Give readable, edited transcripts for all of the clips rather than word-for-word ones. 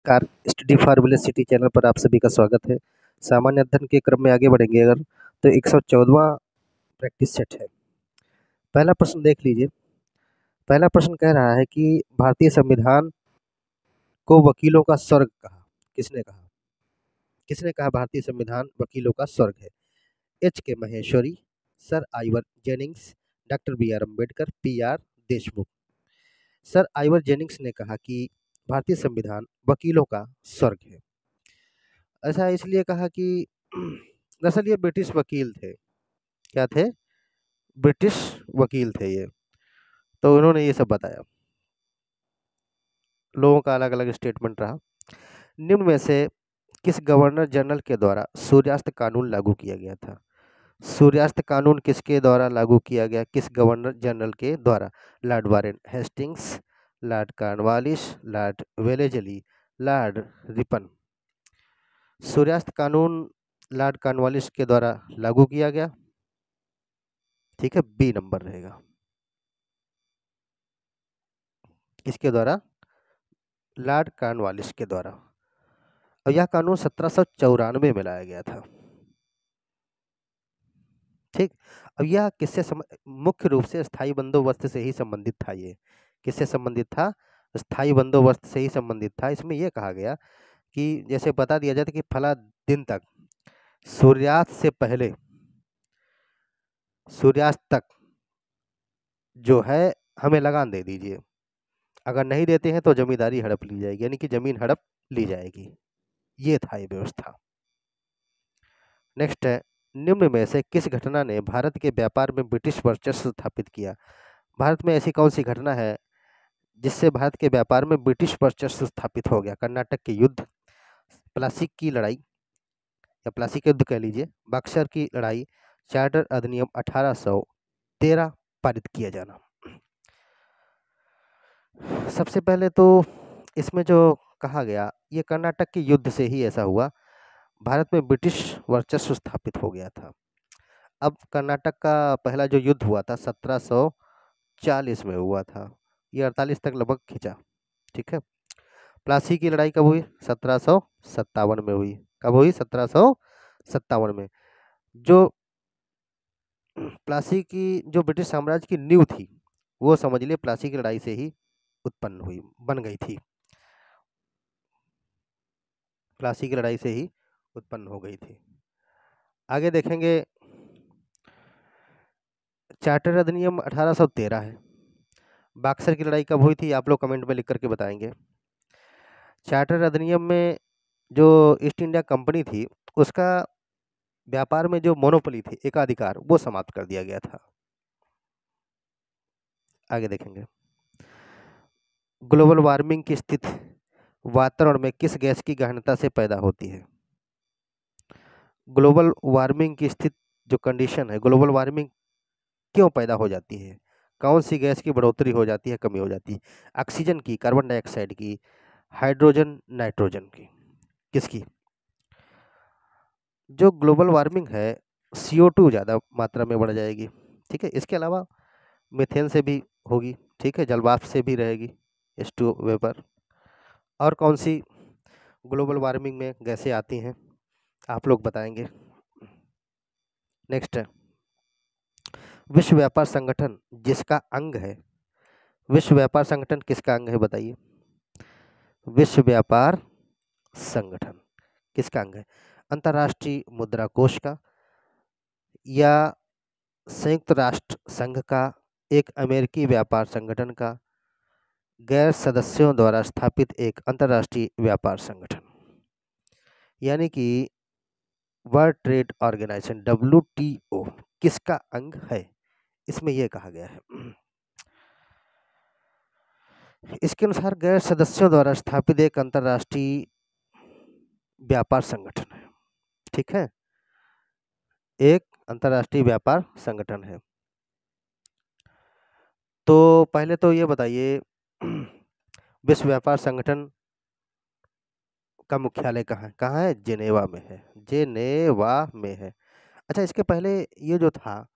नमस्कार, study for village city channel पर आप सभी का स्वागत है। सामान्य अध्ययन के क्रम में आगे बढ़ेंगे अगर तो 114वां प्रैक्टिस सेट है। पहला प्रश्न देख लीजिए। पहला प्रश्न कह रहा है कि भारतीय संविधान को वकीलों का स्वर्ग कहा। किसने कहा? किसने कहा भारतीय संविधान वकीलों का स्वर्ग है? H K Maheshwari, sir Ivor Jennings, doctor B R Ambedkar, P R Deshmukh. Sir Ivor Jennings ने कहा कि भारतीय संविधान वकीलों का स्वर्ग है। ऐसा इसलिए कहा कि दरअसल ये ब्रिटिश वकील थे। क्या थे? ब्रिटिश वकील थे ये। तो उन्होंने ये सब बताया। लोगों का अलग अलग स्टेटमेंट रहा। निम्न में से किस गवर्नर जनरल के द्वारा सूर्यास्त कानून लागू किया गया था? सूर्यास्त कानून किसके द्वारा लागू किया गया? किस गवर्नर जनरल के द्वारा? Lord Warren Hastings, Lord Cornwallis, Lord Wellesley, Lord Ripon. सूर्यास्त कानून लॉर्ड कॉर्नवालिस के द्वारा लागू किया गया। ठीक है, बी नंबर रहेगा। इसके द्वारा लॉर्ड कॉर्नवालिस के द्वारा। और यह कानून 1794 में लाया गया था। ठीक। अब यह मुख्य रूप से स्थायी बंदोबस्त से ही संबंधित था। ये किससे संबंधित था? स्थायी बंदोबस्त से ही संबंधित था। इसमें यह कहा गया कि जैसे बता दिया जाता कि फला दिन तक सूर्यास्त से पहले सूर्यास्त तक जो है हमें लगान दे दीजिए। अगर नहीं देते हैं तो जमींदारी हड़प ली जाएगी, यानी कि जमीन हड़प ली जाएगी। ये था ये व्यवस्था। नेक्स्ट है, निम्न में से किस घटना ने भारत के व्यापार में ब्रिटिश वर्चस्व स्थापित किया? भारत में ऐसी कौन सी घटना है जिससे भारत के व्यापार में ब्रिटिश वर्चस्व स्थापित हो गया? कर्नाटक के युद्ध, प्लासी की लड़ाई या प्लासी के युद्ध कह लीजिए, बक्सर की लड़ाई, चार्टर अधिनियम 1813 पारित किया जाना। सबसे पहले तो इसमें जो कहा गया ये कर्नाटक के युद्ध से ही ऐसा हुआ। भारत में ब्रिटिश वर्चस्व स्थापित हो गया था। अब कर्नाटक का पहला जो युद्ध हुआ था 1740 में हुआ था। ये 48 तक लगभग खिंचा। ठीक है। प्लासी की लड़ाई कब हुई? 1757 में हुई। कब हुई? 1757 में। जो प्लासी की जो ब्रिटिश साम्राज्य की नींव थी वो समझ लिए प्लासी की लड़ाई से ही उत्पन्न हुई, बन गई थी। प्लासी की लड़ाई से ही उत्पन्न हो गई थी। आगे देखेंगे, चार्टर अधिनियम 1813 है। बक्सर की लड़ाई कब हुई थी? आप लोग कमेंट में लिख करके बताएंगे। चार्टर अधिनियम में जो ईस्ट इंडिया कंपनी थी उसका व्यापार में जो मोनोपोली थी, एकाधिकार, वो समाप्त कर दिया गया था। आगे देखेंगे, ग्लोबल वार्मिंग की स्थिति वातावरण में किस गैस की गहनता से पैदा होती है? ग्लोबल वार्मिंग की स्थिति जो कंडीशन है, ग्लोबल वार्मिंग क्यों पैदा हो जाती है? कौन सी गैस की बढ़ोतरी हो जाती है, कमी हो जाती है? ऑक्सीजन की, कार्बन डाइऑक्साइड की, हाइड्रोजन, नाइट्रोजन की, किसकी? जो ग्लोबल वार्मिंग है CO2 ज़्यादा मात्रा में बढ़ जाएगी। ठीक है। इसके अलावा मीथेन से भी होगी। ठीक है। जलवाष्प से भी रहेगी, H2O वेपर। और कौन सी ग्लोबल वार्मिंग में गैसें आती हैं आप लोग बताएंगे। नेक्स्ट है, विश्व व्यापार संगठन जिसका अंग है, विश्व व्यापार संगठन किसका अंग है बताइए? विश्व व्यापार संगठन किसका अंग है? अंतर्राष्ट्रीय मुद्रा कोष का, या संयुक्त राष्ट्र संघ का, एक अमेरिकी व्यापार संगठन का, गैर सदस्यों द्वारा स्थापित एक अंतर्राष्ट्रीय व्यापार संगठन, यानी कि वर्ल्ड ट्रेड ऑर्गेनाइजेशन WTO किसका अंग है? इसमें यह कहा गया है। इसके अनुसार गैर सदस्यों द्वारा स्थापित एक अंतर्राष्ट्रीय व्यापार संगठन है। ठीक है, एक अंतर्राष्ट्रीय व्यापार संगठन है। तो पहले तो ये बताइए विश्व व्यापार संगठन का मुख्यालय कहाँ है? कहाँ है? जेनेवा में है। जेनेवा में है। अच्छा, इसके पहले ये जो था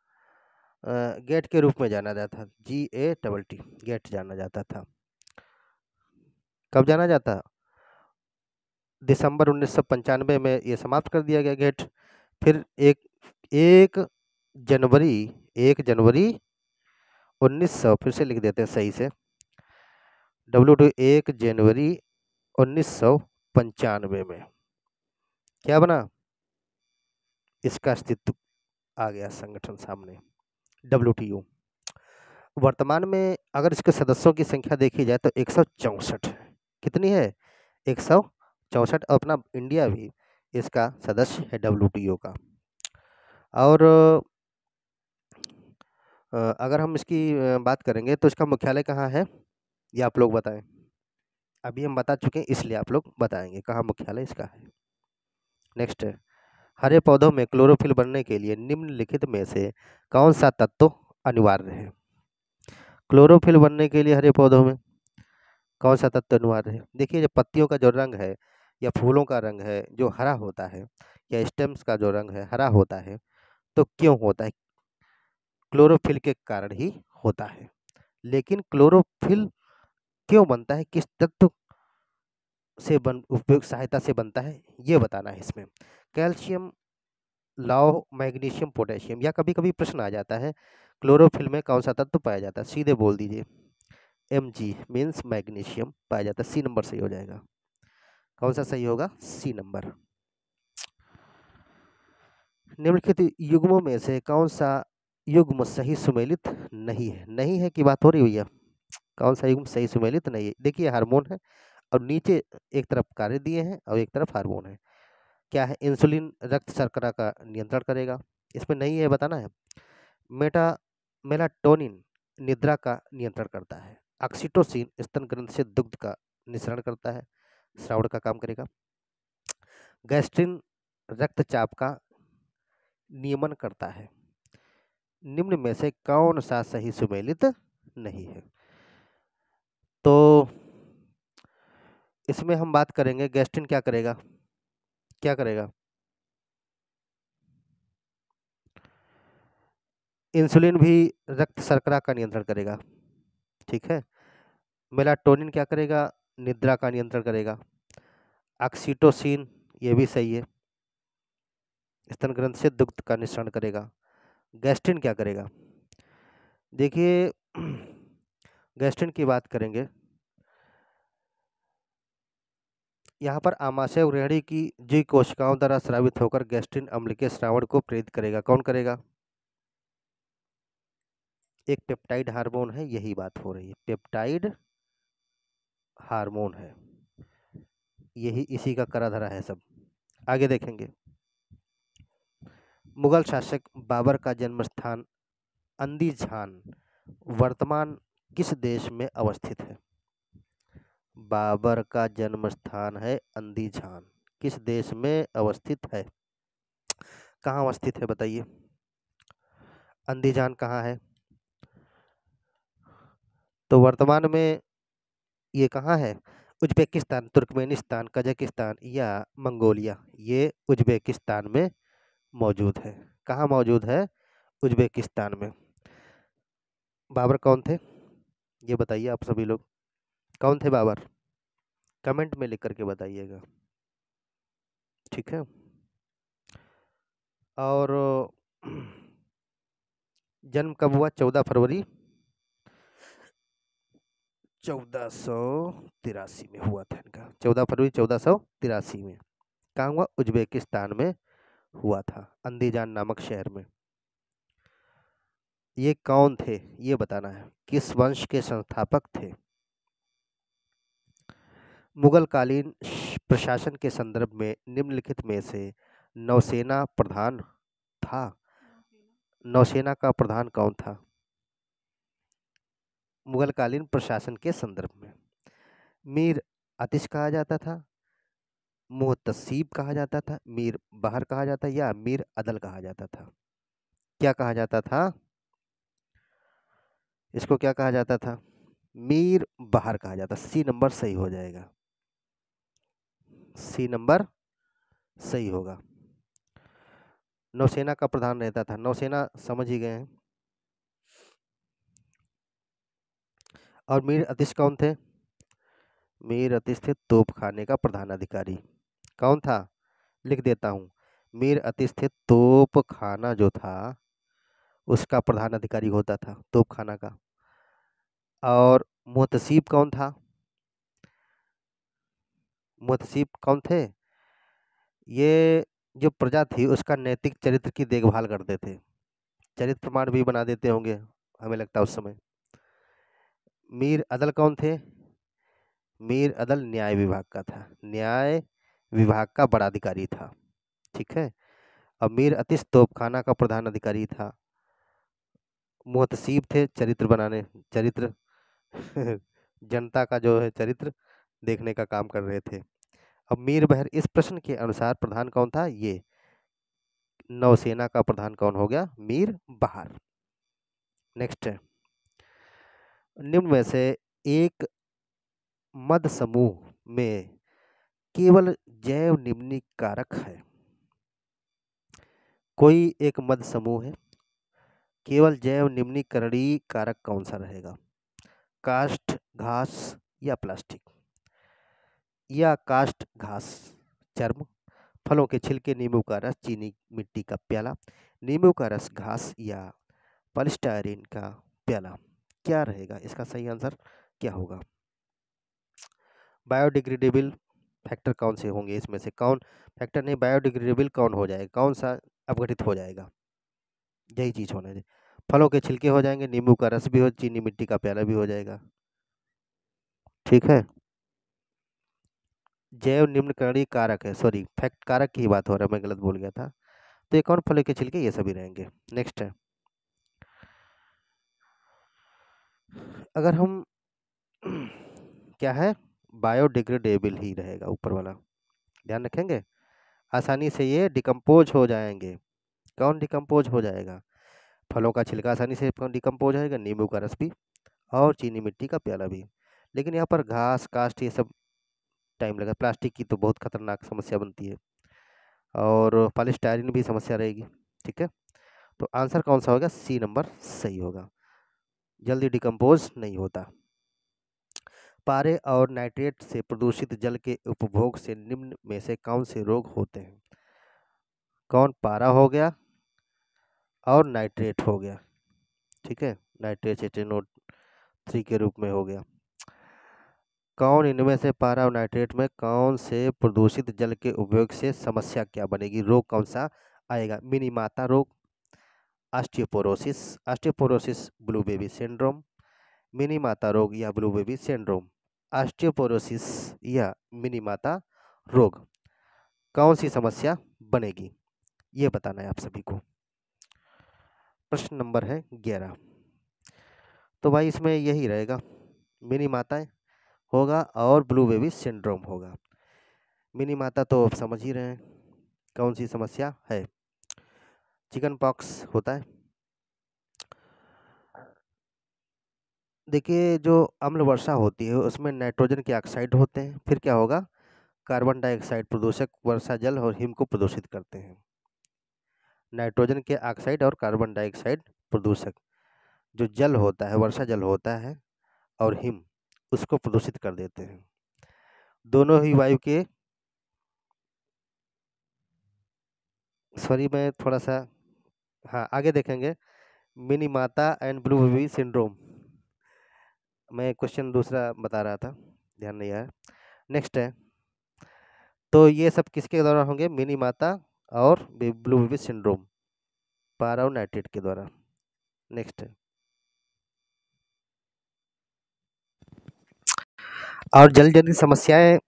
गेट के रूप में जाना जाता था, GATT गेट जाना जाता था। कब जाना जाता? दिसंबर 1995 में ये समाप्त कर दिया गया गेट। फिर एक जनवरी 1900, फिर से लिख देते हैं सही से, WTO 1 जनवरी 1995 में क्या बना, इसका अस्तित्व आ गया संगठन सामने, WTO। वर्तमान में अगर इसके सदस्यों की संख्या देखी जाए तो 164 है। कितनी है? 164। अपना इंडिया भी इसका सदस्य है WTO का। और अगर हम इसकी बात करेंगे तो इसका मुख्यालय कहाँ है, ये आप लोग बताएं। अभी हम बता चुके हैं, इसलिए आप लोग बताएंगे कहाँ मुख्यालय इसका है। नेक्स्ट है, हरे पौधों में क्लोरोफिल बनने के लिए निम्नलिखित में से कौन सा तत्व अनिवार्य है? क्लोरोफिल बनने के लिए हरे पौधों में कौन सा तत्व अनिवार्य है? देखिए, जब पत्तियों का जो रंग है या फूलों का रंग है जो हरा होता है, या स्टेम्स का जो रंग है हरा होता है, तो क्यों होता है? क्लोरोफिल के कारण ही होता है। लेकिन क्लोरोफिल क्यों बनता है, किस तत्व से उपयोग सहायता से बनता है, ये बताना है इसमें। कैल्शियम, लौह, मैग्नीशियम, पोटेशियम, या कभी कभी प्रश्न आ जाता है क्लोरोफिल में कौन सा तत्व पाया जाता है, सीधे बोल दीजिए Mg मीन्स मैग्नीशियम पाया जाता है। सी नंबर सही हो जाएगा। कौन सा सही होगा? C number. निम्नलिखित युग्मों में से कौन सा युग्म सही सुमेलित नहीं है? नहीं है की बात हो रही भैया, कौन सा युग्म सही सुमेलित नहीं है? देखिए, हार्मोन है और नीचे एक तरफ कार्य दिए हैं और एक तरफ हार्मोन है। क्या है? इंसुलिन रक्त शर्करा का नियंत्रण करेगा, इसमें नहीं है, बताना है। मेलाटोनिन निद्रा का नियंत्रण करता है। ऑक्सीटोसिन स्तन ग्रंथि से दुग्ध का निःसरण करता है, श्रावण का काम करेगा। गैस्ट्रिन रक्तचाप का नियमन करता है। निम्न में से कौन सा सही सुमेलित नहीं है? तो इसमें हम बात करेंगे, गैस्ट्रिन क्या करेगा, क्या करेगा? इंसुलिन भी रक्त शर्करा का नियंत्रण करेगा, ठीक है। मेलाटोनिन क्या करेगा? निद्रा का नियंत्रण करेगा। ऑक्सीटोसिन, ये भी सही है, स्तन ग्रंथि से दुग्ध का निःसरण करेगा। गैस्ट्रिन क्या करेगा? देखिए, गैस्ट्रिन की बात करेंगे, यहाँ पर आमाशय ग्रहणी की जी कोशिकाओं द्वारा स्रावित होकर गैस्ट्रिन अम्ल के स्रावण को प्रेरित करेगा। कौन करेगा? एक पेप्टाइड हार्मोन है, यही बात हो रही है, पेप्टाइड हार्मोन है, यही इसी का करा धरा है सब। आगे देखेंगे, मुगल शासक बाबर का जन्म स्थान अंदीजान वर्तमान किस देश में अवस्थित है? बाबर का जन्म स्थान है अंदीजान, किस देश में अवस्थित है? कहाँ अवस्थित है बताइए? अंदीजान कहाँ है? तो वर्तमान में ये कहाँ है? उज्बेकिस्तान, तुर्कमेनिस्तान, कजाकिस्तान या मंगोलिया? ये उज्बेकिस्तान में मौजूद है। कहाँ मौजूद है? उज्बेकिस्तान में। बाबर कौन थे, ये बताइए आप सभी लोग, कौन थे बाबर? कमेंट में लिख करके बताइएगा, ठीक है। और जन्म कब हुआ? 14 फरवरी 1483 में हुआ था इनका, 14 फरवरी 1483 में। कहाँ हुआ? उज्बेकिस्तान में हुआ था, अंदीजान नामक शहर में। ये कौन थे, ये बताना है, किस वंश के संस्थापक थे? मुगल कालीन प्रशासन के संदर्भ में निम्नलिखित में से नौसेना प्रधान था? नौसेना का प्रधान कौन था मुगल कालीन प्रशासन के संदर्भ में? मीर आतिश कहा जाता था, मुहतसीब कहा जाता था, मीर बहर कहा जाता, या मीर अदल कहा जाता था? क्या कहा जाता था इसको? क्या कहा जाता था? मीर बहर कहा जाता। सी नंबर सही हो जाएगा, सी नंबर सही होगा। नौसेना का प्रधान रहता था, नौसेना समझ ही गए हैं। और मीर अतिश कौन थे? मीर अतिश थे तोपखाने का प्रधान अधिकारी। कौन था? लिख देता हूँ। मीर अतिश थे, तोप खाना जो था उसका प्रधान अधिकारी होता था, तोप खाना का। और मुहतसिब कौन था? मुहतसिब कौन थे? ये जो प्रजा थी उसका नैतिक चरित्र की देखभाल करते थे। चरित्र प्रमाण भी बना देते होंगे, हमें लगता है उस समय। मीर अदल कौन थे? मीर अदल न्याय विभाग का था, न्याय विभाग का बड़ा अधिकारी था। ठीक है। अब मीर अतिश तोपखाना का प्रधान अधिकारी था। मुहतसीब थे चरित्र बनाने, चरित्र जनता का जो है चरित्र देखने का काम कर रहे थे। अब मीर बहर, इस प्रश्न के अनुसार प्रधान कौन था? ये नौसेना का प्रधान कौन हो गया? मीर बहार। नेक्स्ट है, निम्न में से एक मद समूह में केवल जैव निम्नीक कारक है। कोई एक मद समूह है, केवल जैव निम्नीकरणीय कारक कौन सा रहेगा? काष्ठ, घास या प्लास्टिक? या काष्ठ, घास, चर्म, फलों के छिलके, नींबू का रस, चीनी मिट्टी का प्याला, नींबू का रस, घास या पॉलीस्टायरीन का प्याला? क्या रहेगा इसका सही आंसर? क्या होगा? बायोडिग्रेडेबल फैक्टर कौन से होंगे इसमें से? कौन फैक्टर नहीं, बायोडिग्रेडेबल कौन हो जाएगा? कौन सा अपघटित हो जाएगा? यही चीज होना चाहिए। फलों के छिलके हो जाएंगे, नींबू का रस भी हो, चीनी मिट्टी का प्याला भी हो जाएगा। ठीक है। जैव निम्नकरणीय कारक है, सॉरी फैक्ट कारक की ही बात हो रहा है, मैं गलत बोल गया था। तो ये कौन? फलों के छिलके, ये सभी रहेंगे। नेक्स्ट है, अगर हम क्या है, बायोडिग्रेडेबल ही रहेगा ऊपर वाला, ध्यान रखेंगे। आसानी से ये डिकम्पोज हो जाएंगे। कौन डिकम्पोज हो जाएगा? फलों का छिलका आसानी से डिकम्पोज होएगा, नींबू का रस भी, और चीनी मिट्टी का प्याला भी। लेकिन यहाँ पर घास, काष्ठ, ये सब टाइम लगा। प्लास्टिक की तो बहुत खतरनाक समस्या बनती है, और पॉलीस्टायरीन भी समस्या रहेगी। ठीक है, तो आंसर कौन सा होगा? सी नंबर सही होगा, जल्दी डिकम्पोज नहीं होता। पारे और नाइट्रेट से प्रदूषित जल के उपभोग से निम्न में से कौन से रोग होते हैं? कौन? पारा हो गया और नाइट्रेट हो गया। ठीक है, नाइट्रेट HNO3 के रूप में हो गया। कौन इनमें से, पारा और नाइट्रेट में कौन से प्रदूषित जल के उपयोग से समस्या क्या बनेगी? रोग कौन सा आएगा? मिनीमाता रोग, osteoporosis, osteoporosis blue baby syndrome, Minimata रोग या ब्लू बेबी सिंड्रोम, ऑस्टियोपोरोसिस या मिनीमाता रोग, कौन सी समस्या बनेगी? ये बताना है आप सभी को। प्रश्न नंबर है 11। तो भाई इसमें यही रहेगा, मिनीमाता होगा और ब्लू बेबी सिंड्रोम होगा। मिनीमाता तो आप समझ ही रहे हैं कौन सी समस्या है, चिकन पॉक्स होता है। देखिए, जो अम्ल वर्षा होती है उसमें नाइट्रोजन के ऑक्साइड होते हैं, फिर क्या होगा? कार्बन डाइऑक्साइड प्रदूषक वर्षा जल और हिम को प्रदूषित करते हैं। नाइट्रोजन के ऑक्साइड और कार्बन डाइऑक्साइड प्रदूषक जो जल होता है, वर्षा जल होता है, और हिम, उसको प्रदूषित कर देते हैं। दोनों ही वायु के, सॉरी मैं थोड़ा सा, हाँ आगे देखेंगे। Minimata and blue baby syndrome, मैं क्वेश्चन दूसरा बता रहा था, ध्यान नहीं आया। नेक्स्ट है, तो ये सब किसके द्वारा होंगे? मिनीमाता और ब्लू बेबी सिंड्रोम, पारा और नाइट्रेट के द्वारा। नेक्स्ट है, और जल जनित समस्याएं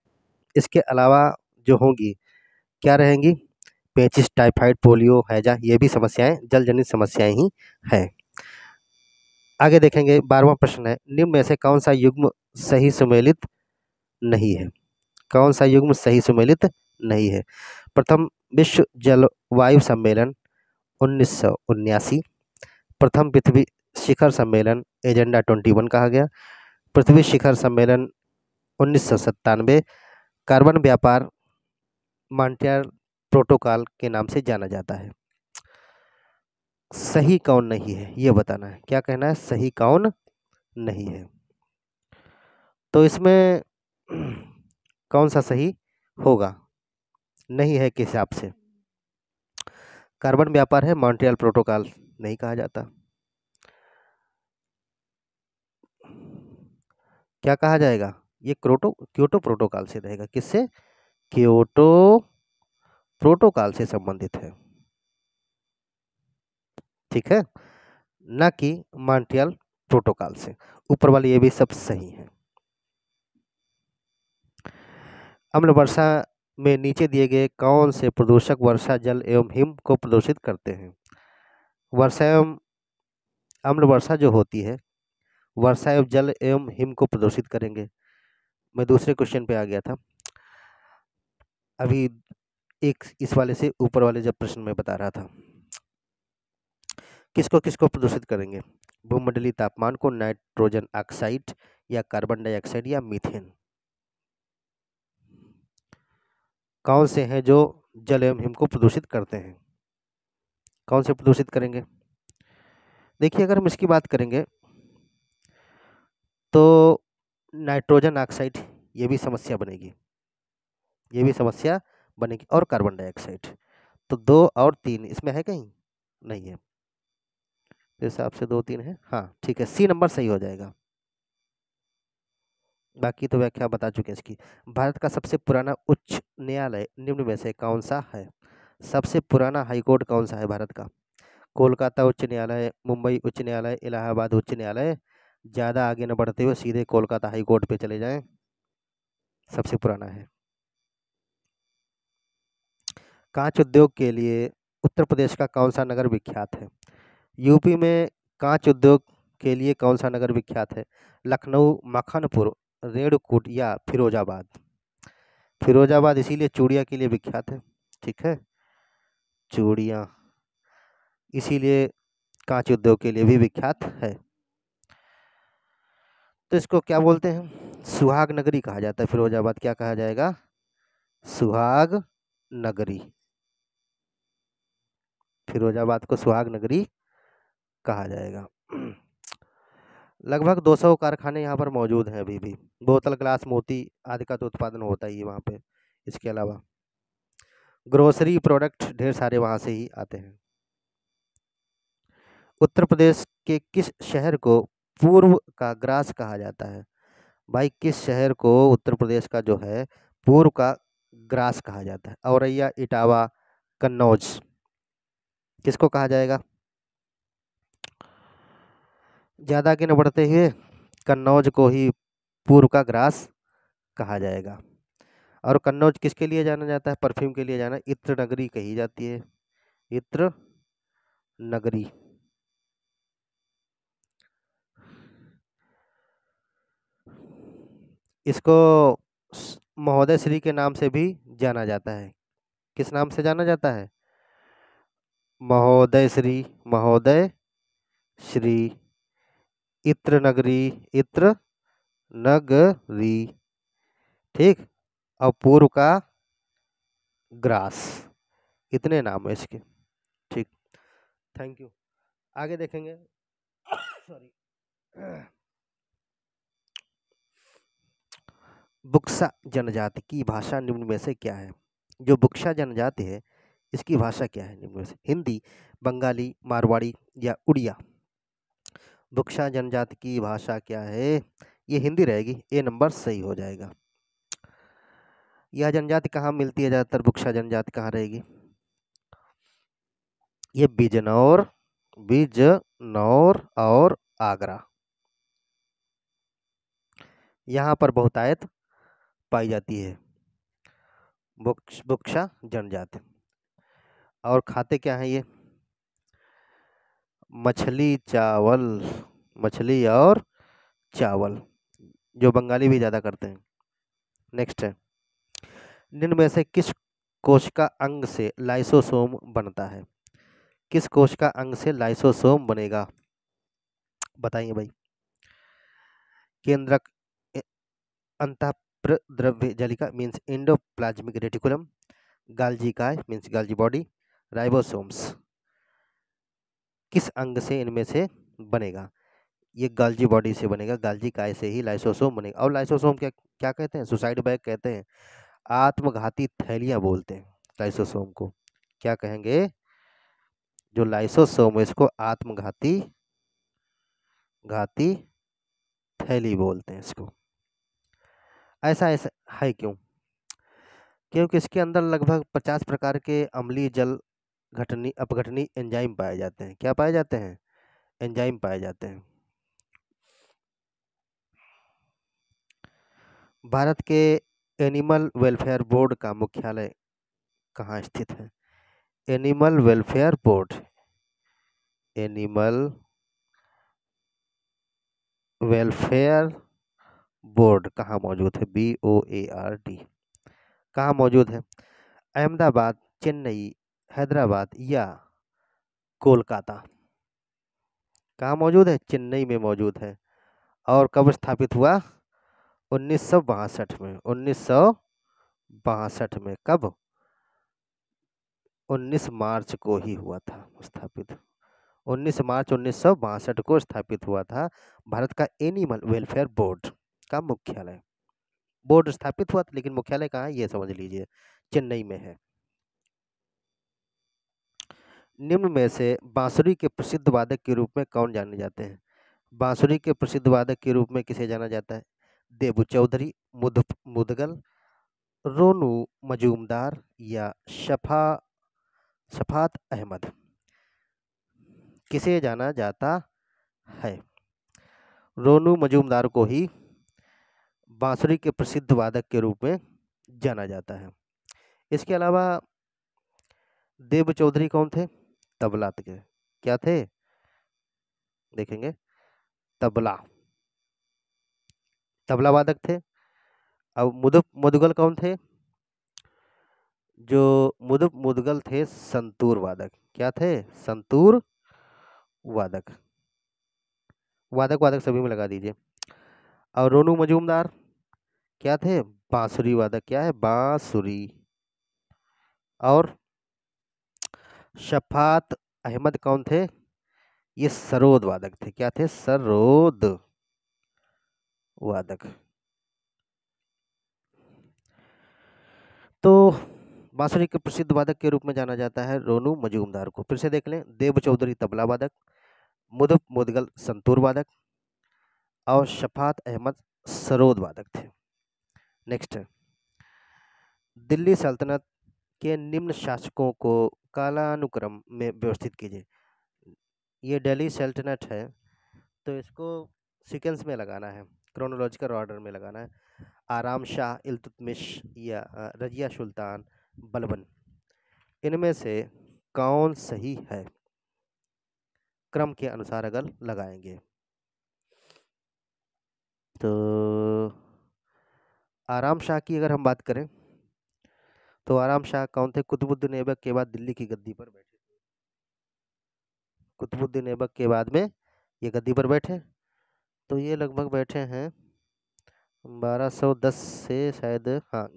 इसके अलावा जो होंगी क्या रहेंगी? पेचिस, टाइफाइड, पोलियो, हैजा, ये भी समस्याएं जल जनित समस्याएं ही हैं। आगे देखेंगे, 12वां प्रश्न है, निम्न में से कौन सा युग्म सही सुमेलित नहीं है? कौन सा युग्म सही सुमेलित नहीं है? प्रथम विश्व जलवायु सम्मेलन 1979, प्रथम पृथ्वी शिखर सम्मेलन एजेंडा 21 कहा गया, पृथ्वी शिखर सम्मेलन 1997, कार्बन व्यापार मॉन्ट्रियल प्रोटोकॉल के नाम से जाना जाता है। सही कौन नहीं है ये बताना है। क्या कहना है? सही कौन नहीं है। तो इसमें कौन सा सही होगा? नहीं है किस हिसाब से? कार्बन व्यापार है, मॉन्ट्रियल प्रोटोकॉल नहीं कहा जाता। क्या कहा जाएगा? ये क्योटो प्रोटोकॉल से रहेगा। किससे? क्योटो प्रोटोकॉल से संबंधित है, ठीक है, ना कि मॉन्ट्रियल प्रोटोकॉल से। ऊपर वाले ये भी सब सही है। अम्ल वर्षा में नीचे दिए गए कौन से प्रदूषक वर्षा जल एवं हिम को प्रदूषित करते हैं? वर्षा एवं अम्ल वर्षा जो होती है, वर्षा एवं जल एवं हिम को प्रदूषित करेंगे। मैं दूसरे क्वेश्चन पे आ गया था अभी, एक इस वाले से ऊपर वाले जब प्रश्न में बता रहा था। किसको किसको प्रदूषित करेंगे? भूमंडलीय तापमान को, नाइट्रोजन ऑक्साइड या कार्बन डाइऑक्साइड या मीथेन? कौन से हैं जो जल एवं हिम को प्रदूषित करते हैं? कौन से प्रदूषित करेंगे? देखिए, अगर हम इसकी बात करेंगे तो नाइट्रोजन ऑक्साइड, ये भी समस्या बनेगी, ये भी समस्या बनेगी, और कार्बन डाइऑक्साइड। तो 2 और 3 इसमें है कहीं? नहीं है। तो हिसाब से 2 3 है, हाँ ठीक है, सी नंबर सही हो जाएगा। बाकी तो व्याख्या बता चुके हैं इसकी। भारत का सबसे पुराना उच्च न्यायालय निम्न में से कौन सा है? सबसे पुराना हाईकोर्ट कौन सा है भारत का? कोलकाता उच्च न्यायालय, मुंबई उच्च न्यायालय, इलाहाबाद उच्च न्यायालय? ज़्यादा आगे न बढ़ते हुए सीधे कोलकाता हाईकोर्ट पे चले जाएं, सबसे पुराना है। कांच उद्योग के लिए उत्तर प्रदेश का कौन सा नगर विख्यात है? यूपी में कांच उद्योग के लिए कौन सा नगर विख्यात है? लखनऊ, मखनपुर, रेणुकूट या फिरोजाबाद? फिरोजाबाद इसीलिए चूड़िया के लिए विख्यात है, ठीक है, चूड़िया इसीलिए कांच उद्योग के लिए भी विख्यात है। तो इसको क्या बोलते हैं? सुहाग नगरी कहा जाता है फिरोजाबाद। क्या कहा जाएगा? सुहाग नगरी। फिरोजाबाद को सुहाग नगरी कहा जाएगा। लगभग 200 कारखाने यहाँ पर मौजूद हैं अभी भी। बोतल, ग्लास, मोती आदि का तो उत्पादन होता ही है वहाँ पे। इसके अलावा ग्रोसरी प्रोडक्ट ढेर सारे वहाँ से ही आते हैं। उत्तर प्रदेश के किस शहर को पूर्व का ग्रास कहा जाता है? भाई, किस शहर को उत्तर प्रदेश का जो है पूर्व का ग्रास कहा जाता है? औरैया, इटावा, कन्नौज? किसको कहा जाएगा? ज़्यादा आगे न बढ़ते हुए कन्नौज को ही पूर्व का ग्रास कहा जाएगा। और कन्नौज किसके लिए जाना जाता है? परफ्यूम के लिए जाना, इत्र नगरी कही जाती है, इत्र नगरी। इसको महोदय श्री के नाम से भी जाना जाता है। किस नाम से जाना जाता है? महोदय श्री, महोदय श्री, इत्र नगरी, इत्र नगरी, ठीक, और पूर्व का ग्रास, इतने नाम है इसके, ठीक। Thank you. आगे देखेंगे। सॉरी। बुक्सा जनजाति की भाषा निम्न में से क्या है? जो बुक्सा जनजाति है इसकी भाषा क्या है निम्न में से? हिंदी, बंगाली, मारवाड़ी या उड़िया? बुक्सा जनजाति की भाषा क्या है? ये हिंदी रहेगी, ए नंबर सही हो जाएगा। यह जनजाति कहाँ मिलती है ज़्यादातर? बुक्सा जनजाति कहाँ रहेगी? ये बिजनौर, बिजनौर और आगरा, यहाँ पर बहुतायत पाई जाती है बुक्सा जनजाति। और खाते क्या हैं ये? मछली, चावल, मछली और चावल, जो बंगाली भी ज़्यादा करते हैं। नेक्स्ट है, निम्न में से किस कोशिका अंग से लाइसोसोम बनता है? किस कोशिका अंग से लाइसोसोम बनेगा? बताइए भाई। केंद्रक, अंतःप्रद्रव्य जलिका मीन्स एंडोप्लाज्मिक रेटिकुलम, गाल्जी काय मीन्स गाल्जी बॉडी, राइबोसोम्स, किस अंग से इनमें से बनेगा? ये गाल्जी बॉडी से बनेगा, गाल्जी काय से ही लाइसोसोम बनेगा। और लाइसोसोम क्या क्या कहते हैं? सुसाइड बैग कहते हैं, आत्मघाती थैलियां बोलते हैं, लाइसोसोम को क्या कहेंगे? जो लाइसोसोम है इसको आत्मघाती घाती थैली बोलते हैं इसको। ऐसा ऐसा है क्यों? क्योंकि इसके अंदर लगभग 50 प्रकार के अम्लीय जल घटनी अपघटनी एंजाइम पाए जाते हैं। क्या पाए जाते हैं? एंजाइम पाए जाते हैं। भारत के एनिमल वेलफेयर बोर्ड का मुख्यालय कहाँ स्थित है? Animal welfare board, animal welfare board कहाँ मौजूद है? BOARD कहाँ मौजूद है? अहमदाबाद, चेन्नई, हैदराबाद या कोलकाता? कहाँ मौजूद है? चेन्नई में मौजूद है। और कब स्थापित हुआ? 1962 में। 1962 में। कब? 19 मार्च को ही हुआ था स्थापित। 19 मार्च 1962 को स्थापित हुआ था भारत का एनिमल वेलफेयर बोर्ड का मुख्यालय। बोर्ड स्थापित हुआ था लेकिन मुख्यालय कहाँ है ये समझ लीजिए, चेन्नई में है। निम्न में से बांसुरी के प्रसिद्ध वादक के रूप में कौन जाने जाते हैं? बांसुरी के प्रसिद्ध वादक के रूप में किसे जाना जाता है? देबू चौधरी, मुदगल, रोनू मजूमदार या शफात अहमद? किसे जाना जाता है? रोनू मजूमदार को ही बांसुरी के प्रसिद्ध वादक के रूप में जाना जाता है। इसके अलावा देब चौधरी कौन थे? तबला के क्या थे? देखेंगे, तबला वादक थे। अब मुदगल कौन थे? जो मुदगल थे संतूर वादक। क्या थे? संतूर वादक। वादक सभी में लगा दीजिए। और रोनू मजूमदार क्या थे? बांसुरी वादक। क्या है? बांसुरी। और शफात अहमद कौन थे? ये सरोद वादक थे। क्या थे? सरोद वादक। तो बांसुरी के प्रसिद्ध वादक के रूप में जाना जाता है रोनू मजूमदार को। फिर से देख लें, देब चौधरी तबला वादक, मुदगल संतूर वादक और शफात अहमद सरोद वादक थे। नेक्स्ट है, दिल्ली सल्तनत के निम्न शासकों को कालानुक्रम में व्यवस्थित कीजिए। ये दिल्ली सल्तनत है तो इसको सीक्वेंस में लगाना है, क्रोनोलॉजिकल ऑर्डर में लगाना है। आराम शाह, इल्तुतमिश या रजिया सुल्तान, बलबन, इनमें से कौन सही है? क्रम के अनुसार अगर लगाएंगे तो आराम शाह की अगर हम बात करें तो आराम शाह कौन थे? कुतुबुद्दीन ऐबक के बाद दिल्ली की गद्दी पर बैठे थे। कुतुबुद्दीन ऐबक के बाद में ये गद्दी पर बैठे, तो ये लगभग बैठे हैं 1210 से शायद, हाँ,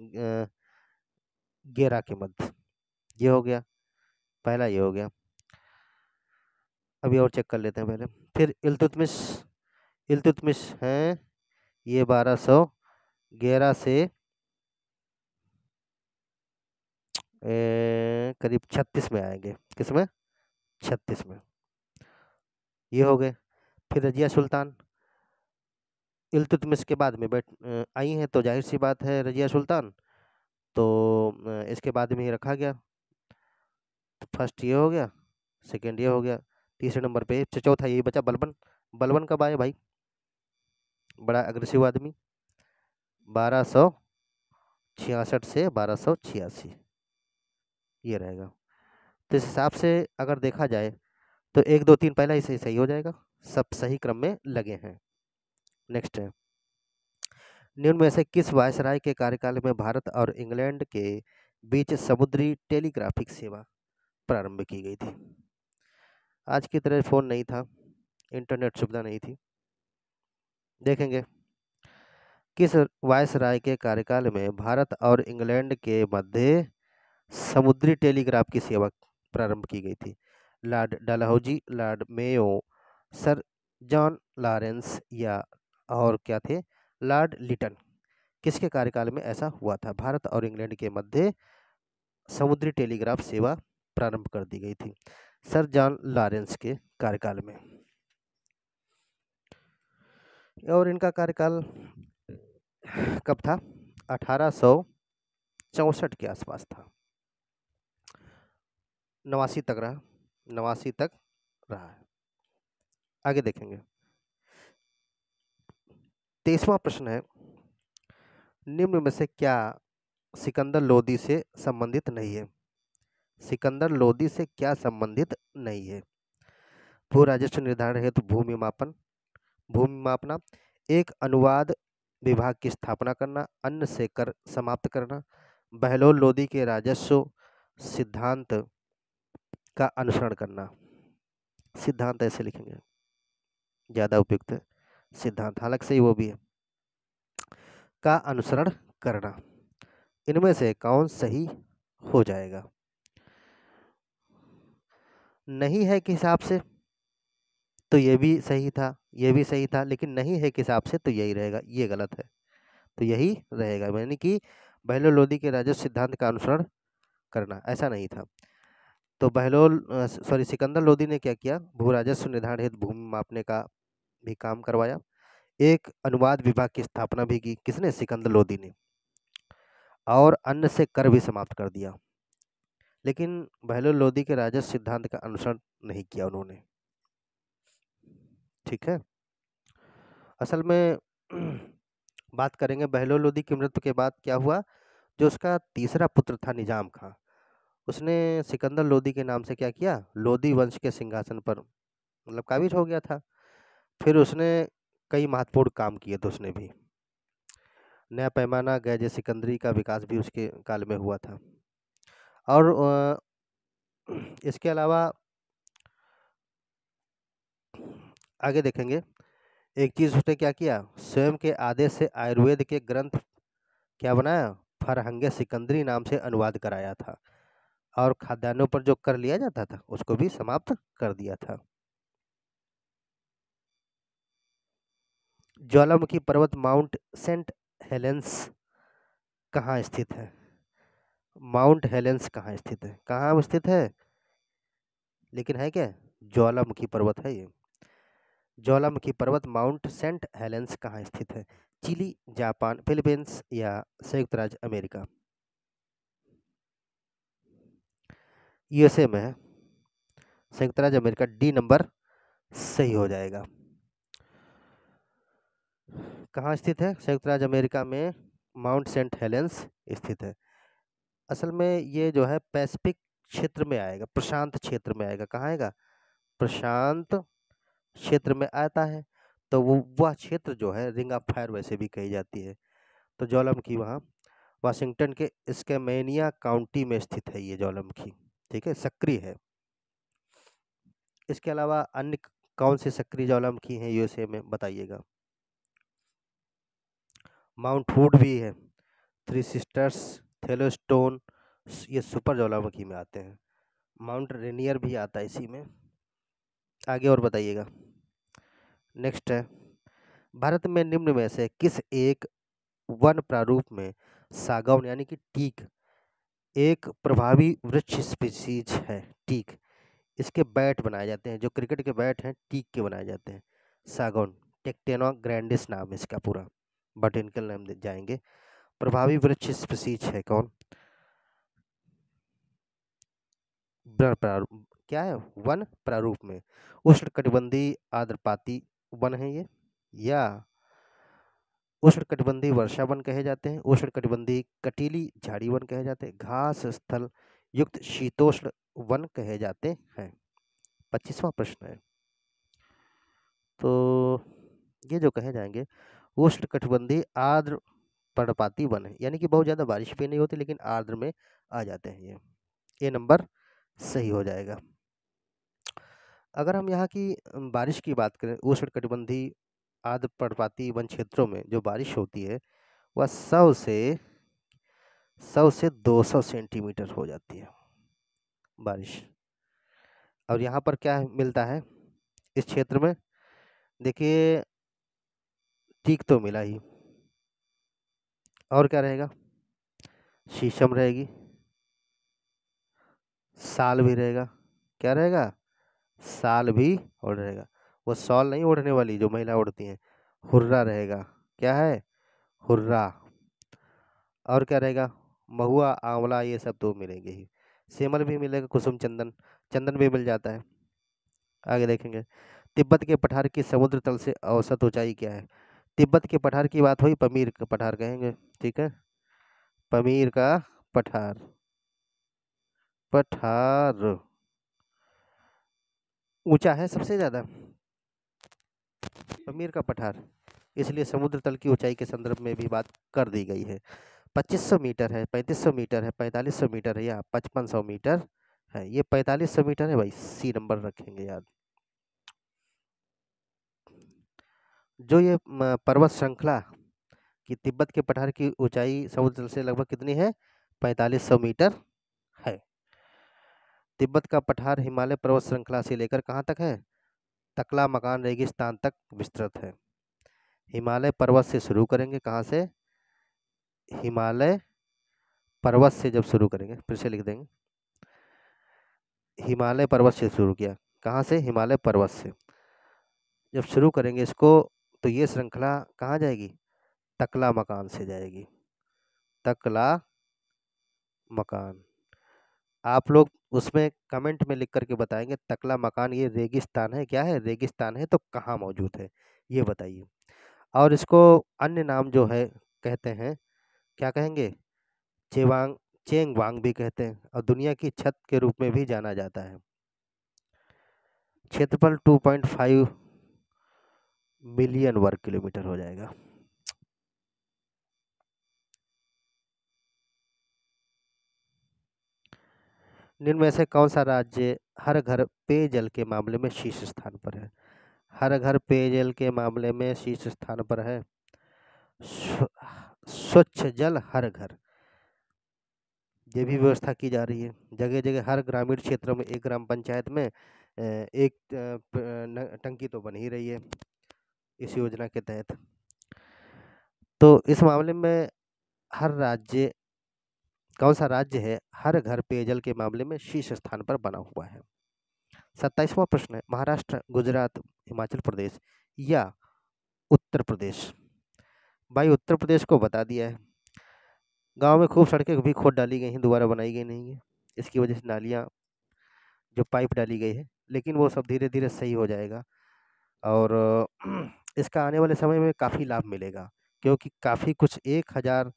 11 के मध्य। ये हो गया पहला, ये हो गया। अभी और चेक कर लेते हैं पहले। फिर इल्तुतमिश हैं, ये 1211 से करीब 36 में आएंगे। किसमें? 36 में। ये हो गए। फिर रजिया सुल्तान इल्तुतमिश के बाद में आई हैं, तो जाहिर सी बात है रजिया सुल्तान, तो इसके बाद में ही रखा गया। तो फर्स्ट ये हो गया, सेकंड ये हो गया, तीसरे नंबर पे चौथा यही बचा, बलबन। बलबन कब आए भाई? बड़ा अग्रेसिव आदमी, 1266 से 1286, ये रहेगा। तो इस हिसाब से अगर देखा जाए तो 1 2 3 पहला ही सही हो जाएगा, सब सही क्रम में लगे हैं। नेक्स्ट है, निम्न में से किस वायसराय के कार्यकाल में भारत और इंग्लैंड के बीच समुद्री टेलीग्राफिक सेवा प्रारंभ की गई थी? आज की तरह फोन नहीं था, इंटरनेट सुविधा नहीं थी। देखेंगे, किस वायसराय के कार्यकाल में भारत और इंग्लैंड के मध्य समुद्री टेलीग्राफ की सेवा प्रारंभ की गई थी? Lord Dalhousie, Lord Mayo, sir John Lawrence या और क्या थे? लॉर्ड लिटन। किसके कार्यकाल में ऐसा हुआ था? भारत और इंग्लैंड के मध्य समुद्री टेलीग्राफ सेवा प्रारंभ कर दी गई थी? सर जॉन लॉरेंस के कार्यकाल में। और इनका कार्यकाल कब था? 1864 के आसपास था। 89 तक रहा, 89 तक रहा है। आगे देखेंगे। 23वां प्रश्न है, निम्न में से क्या सिकंदर लोदी से संबंधित नहीं है? सिकंदर लोदी से क्या संबंधित नहीं है? भू राजस्व निर्धारण हेतु भूमि मापना, एक अनुवाद विभाग की स्थापना करना, अन्न से कर समाप्त करना, बहलोल लोदी के राजस्व सिद्धांत का अनुसरण करना। सिद्धांत ऐसे लिखेंगे, ज्यादा उपयुक्त है सिद्धांत, हालांकि सही वो भी है। का अनुसरण करना, इनमें से कौन सही हो जाएगा? नहीं है के हिसाब से तो ये भी सही था, ये भी सही था, लेकिन नहीं है के हिसाब से तो यही रहेगा, ये गलत है, तो यही रहेगा, यानी कि बहलोल लोदी के राजस्व सिद्धांत का अनुसरण करना, ऐसा नहीं था। तो सिकंदर लोदी ने क्या किया? भू राजस्व निर्धारण हेतु भूमि मापने का भी काम करवाया, एक अनुवाद विभाग की स्थापना भी की, किसने? सिकंदर लोदी ने, और अन्न से कर भी समाप्त कर दिया। लेकिन बहलोल लोदी के राजस्व सिद्धांत का अनुसरण नहीं किया उन्होंने। ठीक है। असल में बात करेंगे बहलोल लोदी की मृत्यु के बाद क्या हुआ। जो उसका तीसरा पुत्र था निजाम खां, उसने सिकंदर लोदी के नाम से क्या किया? लोदी वंश के सिंहासन पर मतलब काबिज हो गया था। फिर उसने कई महत्वपूर्ण काम किए थे उसने भी। नया पैमाना गैज सिकंदरी का विकास भी उसके काल में हुआ था। और इसके अलावा आगे देखेंगे, एक चीज़ उसने क्या किया? स्वयं के आदेश से आयुर्वेद के ग्रंथ क्या बनाया? फरहंगे सिकंदरी नाम से अनुवाद कराया था, और खाद्यान्नों पर जो कर लिया जाता था उसको भी समाप्त कर दिया था। ज्वालामुखी पर्वत माउंट सेंट हेलेंस कहाँ स्थित है? माउंट हेलेंस कहाँ स्थित है? कहाँ स्थित है? लेकिन है क्या? ज्वालामुखी पर्वत है ये। ज्वालामुखी पर्वत माउंट सेंट हेलेंस कहाँ स्थित है? चिली, जापान, फिलीपींस या संयुक्त राज्य अमेरिका? यूएसए में है, संयुक्त राज्य अमेरिका। डी नंबर सही हो जाएगा। कहाँ स्थित है? संयुक्त राज्य अमेरिका में माउंट सेंट हेलेंस स्थित है। असल में ये जो है पैसिफिक क्षेत्र में आएगा, प्रशांत क्षेत्र में आएगा। कहाँ आएगा? प्रशांत क्षेत्र में आता है। तो वह क्षेत्र जो है रिंग ऑफ फायर वैसे भी कही जाती है। तो ज्वालामुखी वहाँ वाशिंगटन के स्कैमेनिया काउंटी में स्थित है ये ज्वालामुखी। ठीक है, सक्रिय है। इसके अलावा अन्य कौन से सक्रिय ज्वालामुखी हैं यूएसए में, बताइएगा? माउंट हुड भी है, थ्री सिस्टर्स, थेलोस्टोन, ये सुपर ज्वालामुखी में आते हैं। माउंट रेनियर भी आता है इसी में। आगे और बताइएगा। नेक्स्ट है, भारत में निम्न में से किस एक वन प्रारूप में सागौन यानी कि टीक एक प्रभावी वृक्ष स्पीसीज है? टीक, इसके बैट बनाए जाते हैं, जो क्रिकेट के बैट हैं टीक के बनाए जाते हैं। सागौन, टेक्टेना ग्रैंडिस नाम है इसका पूरा, बॉटेनिकल नाम जाएंगे। प्रभावी वृक्ष स्पीसीज है कौन? प्रारूप क्या है? वन प्रारूप में उष्णकटिबंधीय आर्द्रपाती वन है ये, या उष्णकटिबंधीय वर्षा वन कहे जाते हैं, उष्णकटिबंधीय कटीली झाड़ी वन कहे जाते हैं, घास स्थल युक्त शीतोष्ण वन कहे जाते हैं। 25वां प्रश्न है। तो ये जो कहे जाएंगे उष्णकटिबंधीय आर्द्र पर्णपाती वन है, यानी कि बहुत ज़्यादा बारिश भी नहीं होती लेकिन आर्द्र में आ जाते हैं ये नंबर सही हो जाएगा। अगर हम यहाँ की बारिश की बात करें, उष्णकटिबंधीय आर्द्र पर्णपाती वन क्षेत्रों में जो बारिश होती है वह 100 से 200 सेंटीमीटर हो जाती है बारिश। और यहाँ पर क्या मिलता है इस क्षेत्र में? देखिए, टीक तो मिला ही, और क्या रहेगा? शीशम रहेगी, साल भी रहेगा। क्या रहेगा? साल भी ओढ़ रहेगा। वो शॉल नहीं ओढ़ने वाली जो महिला ओढ़ती हैं, हुर्रा रहेगा। क्या है? हुर्रा। और क्या रहेगा? महुआ, आंवला, ये सब तो मिलेंगे ही। सेमल भी मिलेगा, कुसुम, चंदन। चंदन भी मिल जाता है। आगे देखेंगे, तिब्बत के पठार की समुद्र तल से औसत ऊंचाई क्या है? तिब्बत के पठार की बात हुई, पमीर का पठार कहेंगे। ठीक है, पमीर का पठार। पठार ऊंचा है सबसे ज्यादा, पमीर का पठार। इसलिए समुद्र तल की ऊंचाई के संदर्भ में भी बात कर दी गई है। 2500 मीटर है, 3500 मीटर है, 4500 मीटर है या 5500 मीटर है? ये 4500 मीटर है भाई, सी नंबर रखेंगे याद। जो ये पर्वत श्रृंखला कि तिब्बत के पठार की ऊंचाई समुद्र तल से लगभग कितनी है? 4500 मीटर है। तिब्बत का पठार हिमालय पर्वत श्रृंखला से लेकर कहाँ तक है? तकला मकान रेगिस्तान तक विस्तृत है। हिमालय पर्वत से शुरू करेंगे, कहाँ से? हिमालय पर्वत से जब शुरू करेंगे, फिर से लिख देंगे, हिमालय पर्वत से शुरू किया। कहाँ से? हिमालय पर्वत से जब शुरू करेंगे इसको, तो ये श्रृंखला कहाँ जाएगी? तकला मकान से जाएगी। तकला मकान। आप लोग उसमें कमेंट में लिख करके बताएंगे तकला मकान ये रेगिस्तान है। क्या है? रेगिस्तान है तो कहाँ मौजूद है, ये बताइए। और इसको अन्य नाम जो है कहते हैं, क्या कहेंगे? चेवांग, चेंगवांग भी कहते हैं, और दुनिया की छत के रूप में भी जाना जाता है। क्षेत्रफल 2.5 मिलियन वर्ग किलोमीटर हो जाएगा। निम्न में से कौन सा राज्य हर घर पेयजल के मामले में शीर्ष स्थान पर है? हर घर पेयजल के मामले में शीर्ष स्थान पर है स्वच्छ जल हर घर। ये भी व्यवस्था की जा रही है जगह जगह, हर ग्रामीण क्षेत्र में, एक ग्राम पंचायत में एक टंकी तो बन ही रही है इस योजना के तहत। तो इस मामले में हर राज्य, कौन सा राज्य है हर घर पेयजल के मामले में शीर्ष स्थान पर बना हुआ है? 27वां प्रश्न है, महाराष्ट्र, गुजरात, हिमाचल प्रदेश या उत्तर प्रदेश? भाई उत्तर प्रदेश को बता दिया है। गांव में खूब सड़कें भी खोद डाली गई हैं, दोबारा बनाई गई नहीं है। इसकी वजह से नालियाँ, जो पाइप डाली गई है, लेकिन वो सब धीरे धीरे सही हो जाएगा। और इसका आने वाले समय में काफ़ी लाभ मिलेगा, क्योंकि काफ़ी कुछ 1000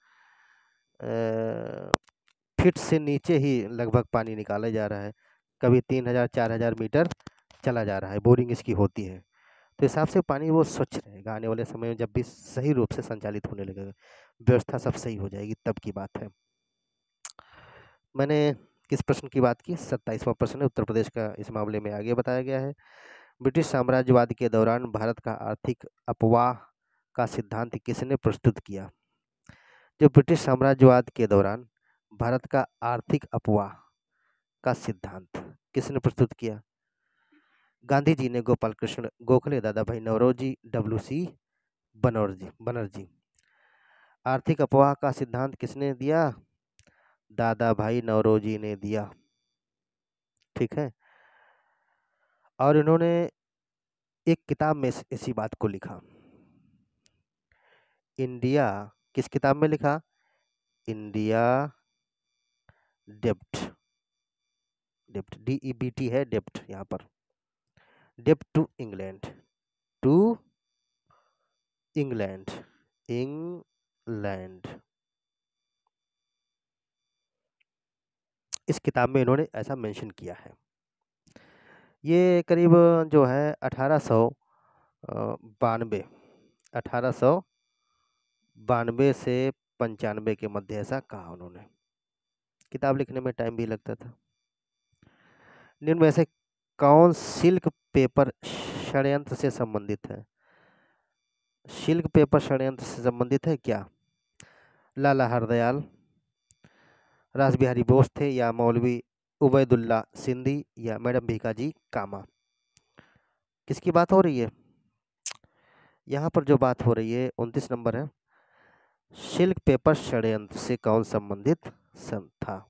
फीट से नीचे ही लगभग पानी निकाला जा रहा है। कभी 3000 4000 मीटर चला जा रहा है, बोरिंग इसकी होती है। तो हिसाब से पानी वो स्वच्छ रहेगा आने वाले समय में, जब भी सही रूप से संचालित होने लगेगा, व्यवस्था सब सही हो जाएगी, तब की बात है। मैंने किस प्रश्न की बात की? 27वां प्रश्न है, उत्तर प्रदेश का इस मामले में आगे बताया गया है। ब्रिटिश साम्राज्यवाद के दौरान भारत का आर्थिक अपवाह का सिद्धांत किसने प्रस्तुत किया? जो ब्रिटिश साम्राज्यवाद के दौरान भारत का आर्थिक अपवाह का सिद्धांत किसने प्रस्तुत किया? गांधी जी ने, गोपाल कृष्ण गोखले, दादा भाई नौरोजी, डब्ल्यू.सी. बनर्जी। आर्थिक अपवाह का सिद्धांत किसने दिया? दादा भाई नौरोजी ने दिया। ठीक है, और इन्होंने एक किताब में इसी बात को लिखा। इंडिया, किस किताब में लिखा? इंडिया डेब्ट, डेब्ट DEBT है, डेब्ट यहाँ पर। डेब्ट to England, to England, England, इस किताब में इन्होंने ऐसा मेंशन किया है। ये करीब जो है 1892 1892 से 95 के मध्य ऐसा कहा उन्होंने। किताब लिखने में टाइम भी लगता था। निम्न में से कौन सिल्क पेपर षड्यंत्र से संबंधित है? सिल्क पेपर षड्यंत्र से संबंधित है क्या? लाला हरदयाल, रास बिहारी बोस थे, या मौलवी उबैदुल्ला सिंधी, या मैडम भीकाजी कामा? किसकी बात हो रही है? यहाँ पर जो बात हो रही है 29 नंबर है, सिल्क पेपर षड्यंत्र से कौन संबंधित था?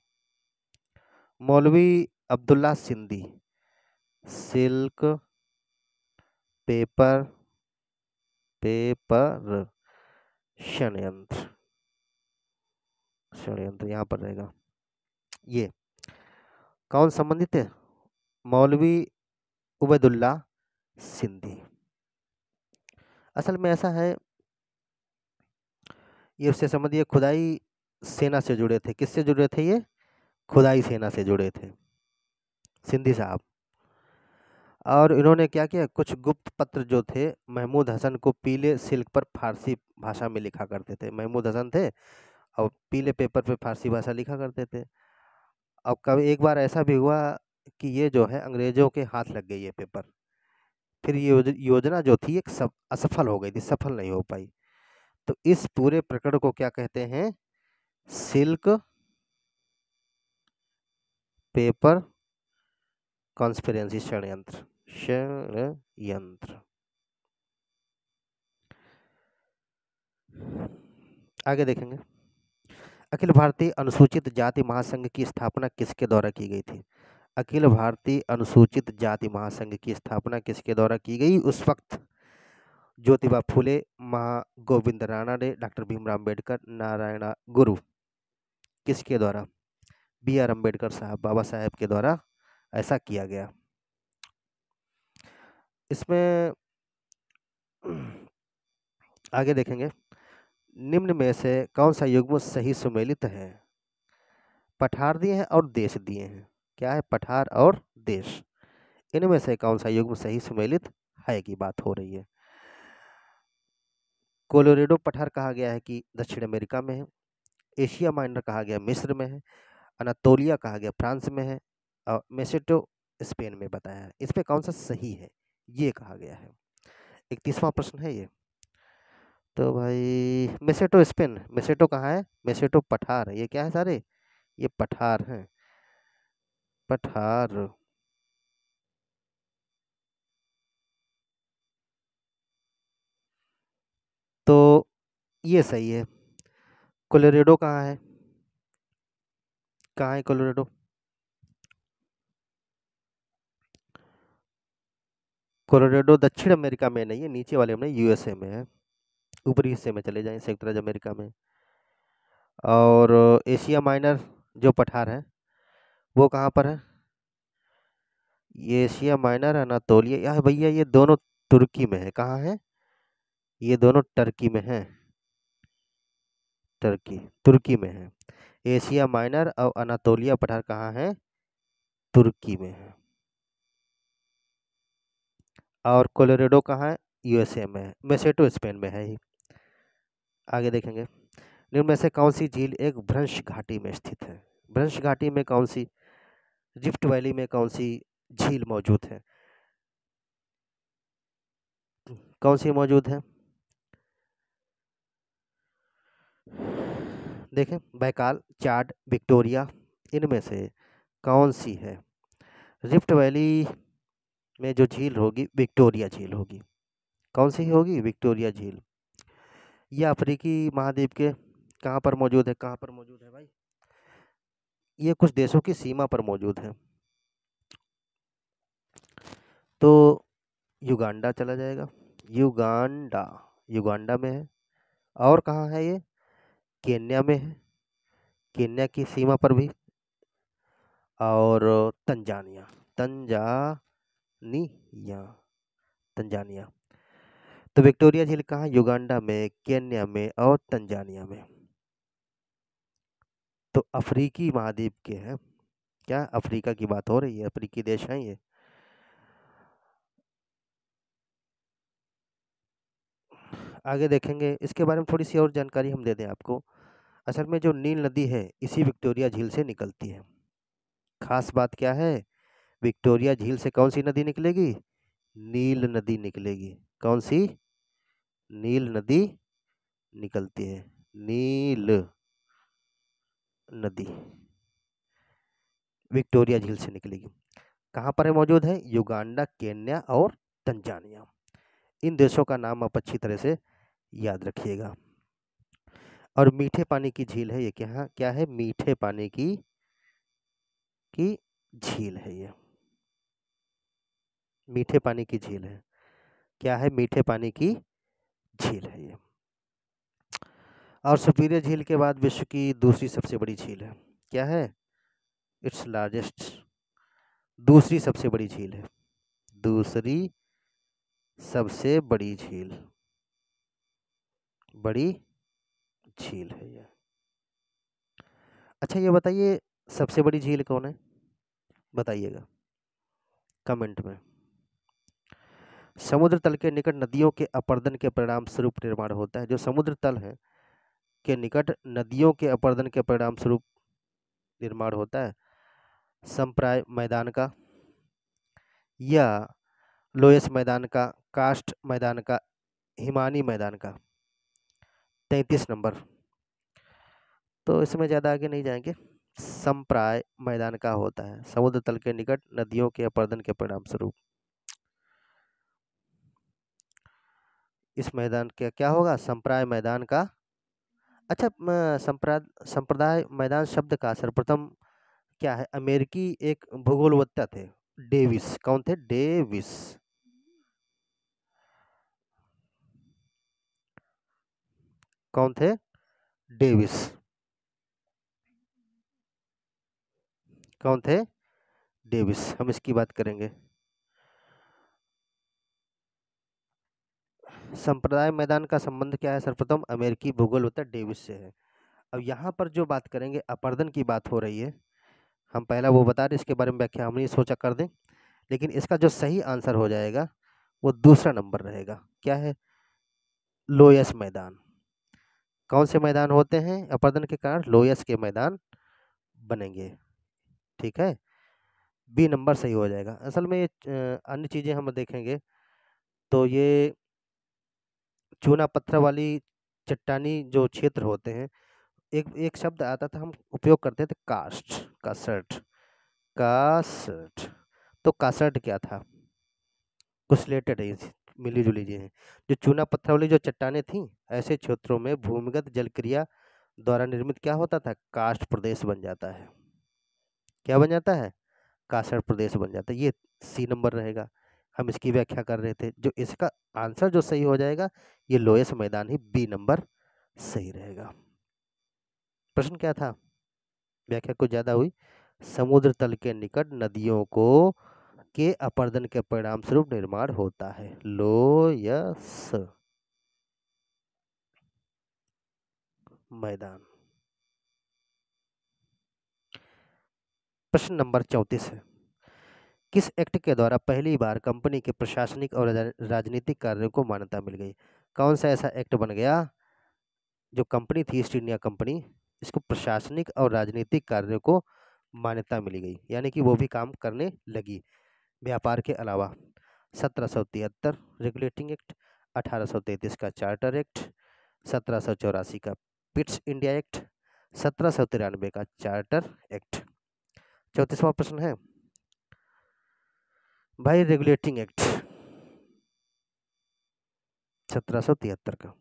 मौलवी Abdullah Sindhi, silk paper paper षड्यंत्र, षड्यंत्र यहाँ पर रहेगा। ये कौन संबंधित है? मौलवी उबैदुल्ला सिंधी। असल में ऐसा है, ये उससे संबंधित खुदाई सेना से जुड़े थे। किससे जुड़े थे ये? खुदाई सेना से जुड़े थे सिंधी साहब। और इन्होंने क्या किया, कुछ गुप्त पत्र जो थे महमूद हसन को पीले सिल्क पर फारसी भाषा में लिखा करते थे। महमूद हसन थे और पीले पेपर पे फारसी भाषा लिखा करते थे। अब कभी एक बार ऐसा भी हुआ कि ये जो है अंग्रेजों के हाथ लग गई ये पेपर। फिर ये योजना जो थी एक असफल हो गई थी, सफल नहीं हो पाई। तो इस पूरे प्रकरण को क्या कहते हैं? सिल्क पेपर कॉन्स्पिरेंसी, षड्यंत्र, षड्यंत्र। आगे देखेंगे। अखिल भारतीय अनुसूचित जाति महासंघ की स्थापना किसके द्वारा की गई थी? अखिल भारतीय अनुसूचित जाति महासंघ की स्थापना किसके द्वारा की गई? उस वक्त ज्योतिबा फुले, महागोविंद रानडे, डॉक्टर भीमराव अम्बेडकर, नारायण गुरु। किसके द्वारा? बी आर अम्बेडकर साहब, बाबा साहेब के द्वारा ऐसा किया गया। इसमें आगे देखेंगे। निम्न में से कौन सा युग्म सही सुमेलित है? पठार दिए हैं और देश दिए हैं। क्या है? पठार और देश। इनमें से कौन सा युग्म सही सुमेलित है की बात हो रही है। कोलोरेडो पठार कहा गया है कि दक्षिण अमेरिका में है। एशिया माइनर कहा गया मिस्र में है। अनातोलिया कहा गया फ्रांस में है। और मेसेटो स्पेन में बताया है। इसमें कौन सा सही है ये कहा गया है। 31वां प्रश्न है ये। तो भाई मेसेटो स्पेन, मेसेटो कहाँ है? मेसेटो पठार है। ये क्या है सारे? ये पठार हैं, पठार। तो ये सही है। कोलोरेडो कहाँ है? कहाँ है कोलोरेडो? कोलोरेडो दक्षिण अमेरिका में नहीं है, नीचे वाले में यूएसए में है। ऊपरी हिस्से में चले जाएं, संयुक्त राज्य अमेरिका में। और एशिया माइनर जो पठार है वो कहाँ पर है? ये एशिया माइनर, अनातोलिया, यार भैया ये दोनों तुर्की में है। कहाँ है? ये दोनों टर्की में है। टर्की, तुर्की में है। एशिया माइनर और अनातोलिया पठार कहाँ है? तुर्की में है। और कोलोरेडो कहाँ है? यूएसए में है। मेसेटो स्पेन में है ही। आगे देखेंगे। निम्न में से कौन सी झील एक भ्रंश घाटी में स्थित है? भ्रंश घाटी में कौन सी, रिफ्ट वैली में कौन सी झील मौजूद है? कौन सी मौजूद है? देखें, बैकाल, चाड, विक्टोरिया, इनमें से कौन सी है? रिफ्ट वैली में जो झील होगी विक्टोरिया झील होगी। कौन सी होगी? विक्टोरिया झील। ये अफ्रीकी महाद्वीप के कहाँ पर मौजूद है? कहाँ पर मौजूद है भाई? ये कुछ देशों की सीमा पर मौजूद है। तो युगांडा चला जाएगा। युगांडा, युगांडा में है। और कहाँ है ये? केन्या में है, केन्या की सीमा पर भी। और तंजानिया, तंजानिया, तंजानिया। तो विक्टोरिया झील कहाँ? युगांडा में, केन्या में और तंजानिया में। तो अफ्रीकी महाद्वीप के हैं। क्या अफ्रीका की बात हो रही है? अफ्रीकी देश हैं ये। आगे देखेंगे। इसके बारे में थोड़ी सी और जानकारी हम दे दें आपको। असल में जो नील नदी है इसी विक्टोरिया झील से निकलती है। खास बात क्या है? विक्टोरिया झील से कौन सी नदी निकलेगी? नील नदी निकलेगी। कौन सी? नील नदी निकलती है। नील नदी विक्टोरिया झील से निकलेगी। कहाँ पर है मौजूद है? युगांडा, केन्या और तंजानिया। इन देशों का नाम आप अच्छी तरह से याद रखिएगा। और मीठे पानी की झील है ये। क्या क्या है? मीठे पानी की झील है ये, मीठे पानी की झील है। क्या है? मीठे पानी की झील है ये। और सुपीरियर झील के बाद विश्व की दूसरी सबसे बड़ी झील है। क्या है? इट्स लार्जेस्ट, दूसरी सबसे बड़ी झील है, दूसरी सबसे बड़ी झील, बड़ी झील है ये। अच्छा ये बताइए सबसे बड़ी झील कौन है? बताइएगा कमेंट में। समुद्र तल के निकट नदियों के अपरदन के परिणाम स्वरूप निर्माण होता है। जो समुद्र तल है के निकट नदियों के अपरदन के परिणाम स्वरूप निर्माण होता है। संप्राय मैदान का, या लोयस मैदान का, कास्ट मैदान का, हिमानी मैदान का। 33 नंबर। तो इसमें ज़्यादा आगे नहीं जाएंगे। संप्राय मैदान का होता है, समुद्र तल के निकट नदियों के अपरदन के परिणाम स्वरूप। इस मैदान के क्या होगा? संप्राय मैदान का। अच्छा संप्रदाय मैदान शब्द का सर्वप्रथम क्या है? अमेरिकी एक भूगोलवेत्ता थे, डेविस। कौन थे? डेविस। कौन थे? डेविस। कौन थे? डेविस। हम इसकी बात करेंगे। संप्रदाय मैदान का संबंध क्या है? सर्वप्रथम अमेरिकी भूगोलवेत्ता डेविस से है। अब यहाँ पर जो बात करेंगे अपरदन की बात हो रही है, हम पहला वो बता रहे, इसके बारे में व्याख्या हमने सोचा कर दें, लेकिन इसका जो सही आंसर हो जाएगा वो दूसरा नंबर रहेगा। क्या है? लोयस मैदान। कौन से मैदान होते हैं अपरदन के कारण? लोयस के मैदान बनेंगे। ठीक है, बी नंबर सही हो जाएगा। असल में अन्य चीज़ें हम देखेंगे तो ये चूना पत्थर वाली चट्टानी जो क्षेत्र होते हैं, एक एक शब्द आता था, हम उपयोग करते थे, कास्ट, कासर्ट, कासर्ट। तो कासर्ट क्या था? कुछ रिलेटेड है, मिली जुली चीजें हैं। जो चूना पत्थर वाली जो चट्टानें थी, ऐसे क्षेत्रों में भूमिगत जल क्रिया द्वारा निर्मित क्या होता था? कास्ट प्रदेश बन जाता है। क्या बन जाता है? कासर प्रदेश बन जाता है। ये सी नंबर रहेगा। हम इसकी व्याख्या कर रहे थे, जो इसका आंसर जो सही हो जाएगा ये लोयस मैदान ही, बी नंबर सही रहेगा। प्रश्न क्या था? व्याख्या कुछ ज्यादा हुई। समुद्र तल के निकट नदियों को के अपरदन के परिणाम स्वरूप निर्माण होता है। लोयस मैदान। प्रश्न नंबर 34 है। किस एक्ट के द्वारा पहली बार कंपनी के प्रशासनिक और राजनीतिक कार्यों को मान्यता मिल गई? कौन सा ऐसा एक्ट बन गया जो कंपनी थी ईस्ट इंडिया कंपनी, इसको प्रशासनिक और राजनीतिक कार्यों को मान्यता मिली गई, यानी कि वो भी काम करने लगी व्यापार के अलावा? 1773 रेगुलेटिंग एक्ट, 1833 का चार्टर एक्ट, 1784 का पिट्स इंडिया एक्ट, 1793 का चार्टर एक्ट। 34वां प्रश्न है भाई, रेगुलेटिंग एक्ट 1773 का,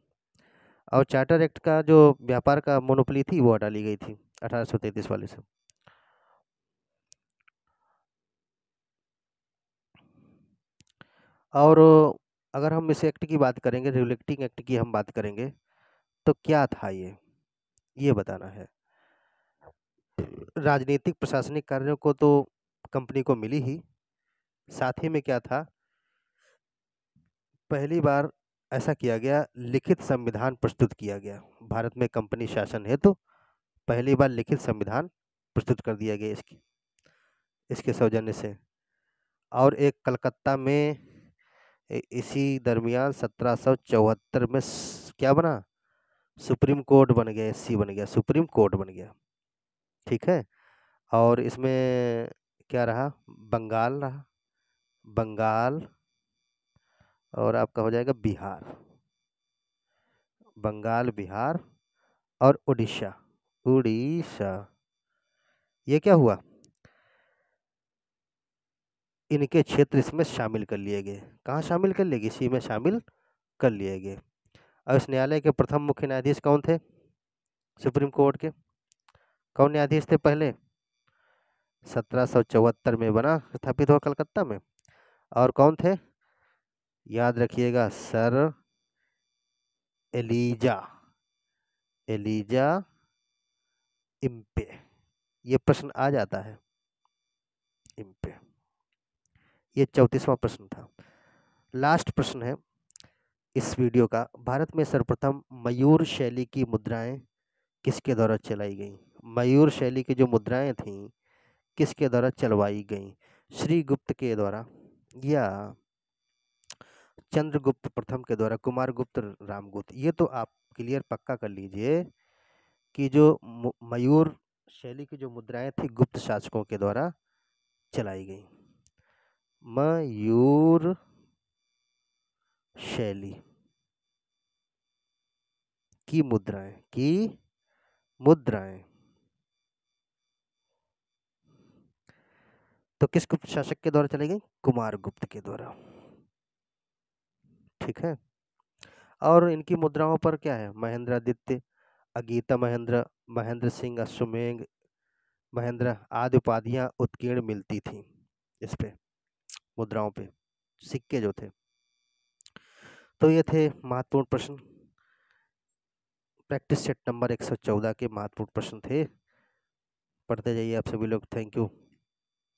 और चार्टर एक्ट का जो व्यापार का मोनोपोली थी वो हटा ली गई थी 1833 वाले से। और अगर हम इस एक्ट की बात करेंगे, रेगुलेटिंग एक्ट की हम बात करेंगे, तो क्या था ये बताना है। राजनीतिक प्रशासनिक कार्यों को तो कंपनी को मिली ही, साथ ही में क्या था, पहली बार ऐसा किया गया, लिखित संविधान प्रस्तुत किया गया भारत में कंपनी शासन हेतु। पहली बार लिखित संविधान प्रस्तुत कर दिया गया इसके सौजन्य से। और एक कलकत्ता में इसी दरमियान 1774 में क्या बना? सुप्रीम कोर्ट बन गया, एससी बन गया, सुप्रीम कोर्ट बन गया। ठीक है, और इसमें क्या रहा? बंगाल रहा, बंगाल, और आपका हो जाएगा बिहार, बंगाल, बिहार और उड़ीसा, उड़ीसा। ये क्या हुआ? इनके क्षेत्र इसमें शामिल कर लिए गए। कहाँ शामिल कर लिए गए? इसी में शामिल कर लिए गए। और इस न्यायालय के प्रथम मुख्य न्यायाधीश कौन थे? सुप्रीम कोर्ट के कौन न्यायाधीश थे पहले? 1774 में बना, स्थापित हुआ कलकत्ता में। और कौन थे? याद रखिएगा, सर एलिजा एलिजा इम्पे। ये प्रश्न आ जाता है, इम्पे। ये 34वां प्रश्न था। लास्ट प्रश्न है इस वीडियो का। भारत में सर्वप्रथम मयूर शैली की मुद्राएं किसके द्वारा चलाई गई? मयूर शैली की जो मुद्राएं थीं किसके द्वारा चलवाई गई? श्रीगुप्त के द्वारा, या चंद्रगुप्त प्रथम के द्वारा, कुमारगुप्त, रामगुप्त? ये तो आप क्लियर पक्का कर लीजिए कि जो मयूर शैली की जो मुद्राएं थी गुप्त शासकों के द्वारा चलाई गई। मयूर शैली की मुद्राएं तो किस गुप्त शासक के द्वारा चलाई गई? कुमारगुप्त के द्वारा। ठीक है। और इनकी मुद्राओं पर क्या है? महेंद्रादित्य, अगीता महेंद्र, महेंद्र सिंह, अश्वमेघ महेंद्र आदि उपाधियां उत्कीर्ण मिलती थी इस पे, मुद्राओं पे, सिक्के जो थे। तो ये थे महत्वपूर्ण प्रश्न, प्रैक्टिस सेट नंबर 114 के महत्वपूर्ण प्रश्न थे। पढ़ते जाइए आप सभी लोग। Thank you.